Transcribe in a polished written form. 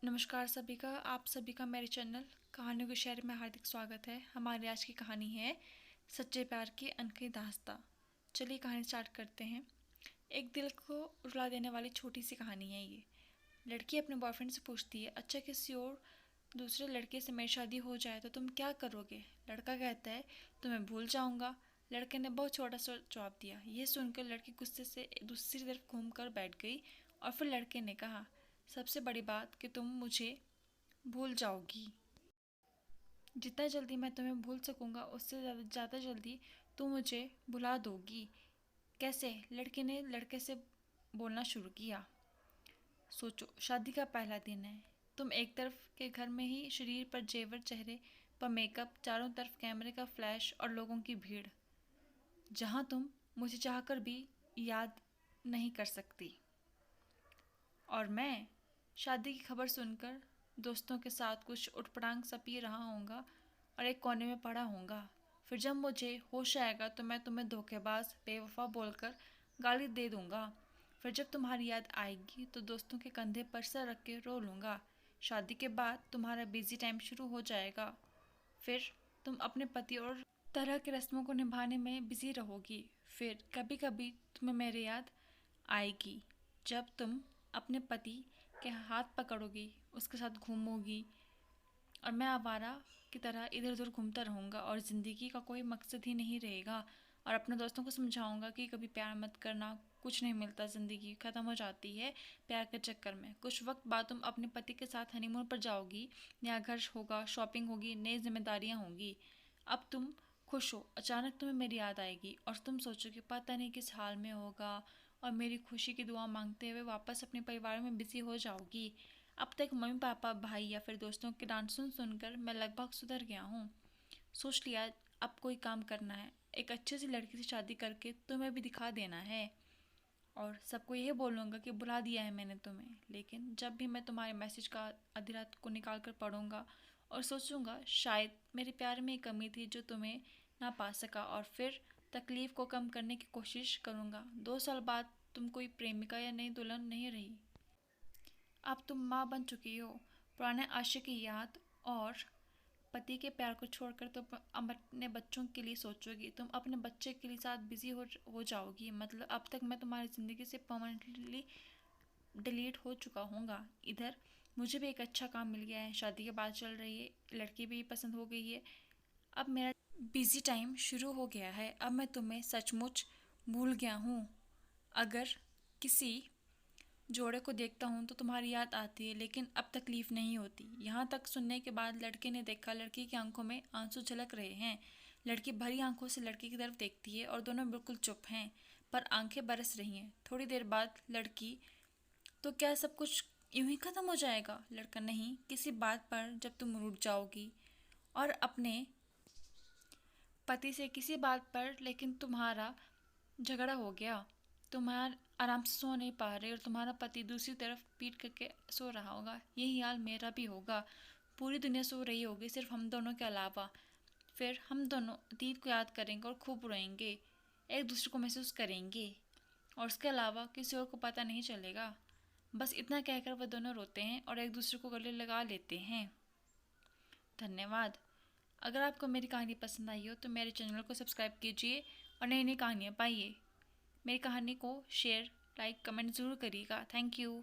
नमस्कार सभी का, आप सभी का मेरे चैनल कहानियों के शहर में हार्दिक स्वागत है। हमारी आज की कहानी है सच्चे प्यार की अनकही दास्तां। चलिए कहानी स्टार्ट करते हैं। एक दिल को रुला देने वाली छोटी सी कहानी है ये। लड़की अपने बॉयफ्रेंड से पूछती है, अच्छा किसी और दूसरे लड़के से मेरी शादी हो जाए तो तुम क्या करोगे? लड़का कहता है, तुम्हें भूल जाऊंगा। लड़के ने बहुत छोटा सा जवाब दिया। ये सुनकर लड़की गुस्से से दूसरी तरफ घूम कर बैठ गई और फिर लड़के ने कहा, सबसे बड़ी बात कि तुम मुझे भूल जाओगी। जितना जल्दी मैं तुम्हें भूल सकूंगा उससे ज़्यादा जल्दी तुम मुझे भुला दोगी। कैसे? लड़के ने लड़के से बोलना शुरू किया। सोचो, शादी का पहला दिन है। तुम एक तरफ के घर में ही शरीर पर जेवर, चेहरे पर मेकअप, चारों तरफ कैमरे का फ्लैश और लोगों की भीड़, जहां तुम मुझे चाहकर भी याद नहीं कर सकती। और मैं शादी की खबर सुनकर दोस्तों के साथ कुछ उठपटांग सा पी रहा होऊंगा और एक कोने में पड़ा होऊंगा। फिर जब मुझे होश आएगा तो मैं तुम्हें धोखेबाज, बेवफा बोलकर गाली दे दूंगा। फिर जब तुम्हारी याद आएगी तो दोस्तों के कंधे पर सर रख के रो लूँगा। शादी के बाद तुम्हारा बिजी टाइम शुरू हो जाएगा। फिर तुम अपने पति और तरह के रस्मों को निभाने में बिजी रहोगी। फिर कभी कभी तुम्हें मेरी याद आएगी जब तुम अपने पति के हाथ पकड़ोगी, उसके साथ घूमोगी और मैं आवारा की तरह इधर उधर घूमता रहूँगा और ज़िंदगी का कोई मकसद ही नहीं रहेगा। और अपने दोस्तों को समझाऊंगा कि कभी प्यार मत करना, कुछ नहीं मिलता, ज़िंदगी ख़त्म हो जाती है प्यार के चक्कर में। कुछ वक्त बाद तुम अपने पति के साथ हनीमून पर जाओगी, नया घर होगा, शॉपिंग होगी, नई जिम्मेदारियाँ होंगी। अब तुम खुश हो, अचानक तुम्हें मेरी याद आएगी और तुम सोचोगे पता नहीं किस हाल में होगा और मेरी खुशी की दुआ मांगते हुए वापस अपने परिवार में बिजी हो जाओगी। अब तक मम्मी पापा, भाई या फिर दोस्तों के डांट सुन सुनकर मैं लगभग सुधर गया हूँ। सोच लिया अब कोई काम करना है, एक अच्छी सी लड़की से शादी करके तुम्हें भी दिखा देना है और सबको यही बोलूँगा कि बुला दिया है मैंने तुम्हें। लेकिन जब भी मैं तुम्हारे मैसेज का आधी रात को निकाल कर पढ़ूँगा और सोचूंगा शायद मेरे प्यार में कमी थी जो तुम्हें ना पा सका, और फिर तकलीफ़ को कम करने की कोशिश करूँगा। 2 साल बाद तुम कोई प्रेमिका या नई दुल्हन नहीं रही, अब तुम माँ बन चुकी हो। पुराने आशिक की याद और पति के प्यार को छोड़कर तुम अपने बच्चों के लिए सोचोगी। तुम अपने बच्चे के लिए साथ बिजी हो जाओगी। मतलब अब तक मैं तुम्हारी ज़िंदगी से परमानेंटली डिलीट हो चुका हूँगा। इधर मुझे भी एक अच्छा काम मिल गया है, शादी के बाद चल रही है, लड़की भी पसंद हो गई है। अब मेरा बिजी टाइम शुरू हो गया है। अब मैं तुम्हें सचमुच भूल गया हूँ। अगर किसी जोड़े को देखता हूँ तो तुम्हारी याद आती है, लेकिन अब तकलीफ़ नहीं होती। यहाँ तक सुनने के बाद लड़के ने देखा, लड़की की आंखों में आंसू झलक रहे हैं। लड़की भरी आंखों से लड़की की तरफ देखती है और दोनों बिल्कुल चुप हैं, पर आंखें बरस रही हैं। थोड़ी देर बाद लड़की, तो क्या सब कुछ यूं ही ख़त्म हो जाएगा? लड़का, नहीं, किसी बात पर जब तुम रुठ जाओगी और अपने पति से किसी बात पर, लेकिन तुम्हारा झगड़ा हो गया, तुम्हारा आराम से सो नहीं पा रहे और तुम्हारा पति दूसरी तरफ पीट करके सो रहा होगा, यही हाल मेरा भी होगा। पूरी दुनिया सो रही होगी सिर्फ हम दोनों के अलावा। फिर हम दोनों अतीत को याद करेंगे और खूब रोएंगे, एक दूसरे को महसूस करेंगे और उसके अलावा किसी और को पता नहीं चलेगा। बस इतना कहकर वह दोनों रोते हैं और एक दूसरे को गले लगा लेते हैं। धन्यवाद। अगर आपको मेरी कहानी पसंद आई हो तो मेरे चैनल को सब्सक्राइब कीजिए और नई नई कहानियाँ पाइए। मेरी कहानी को शेयर, लाइक, कमेंट ज़रूर करिएगा। Thank you.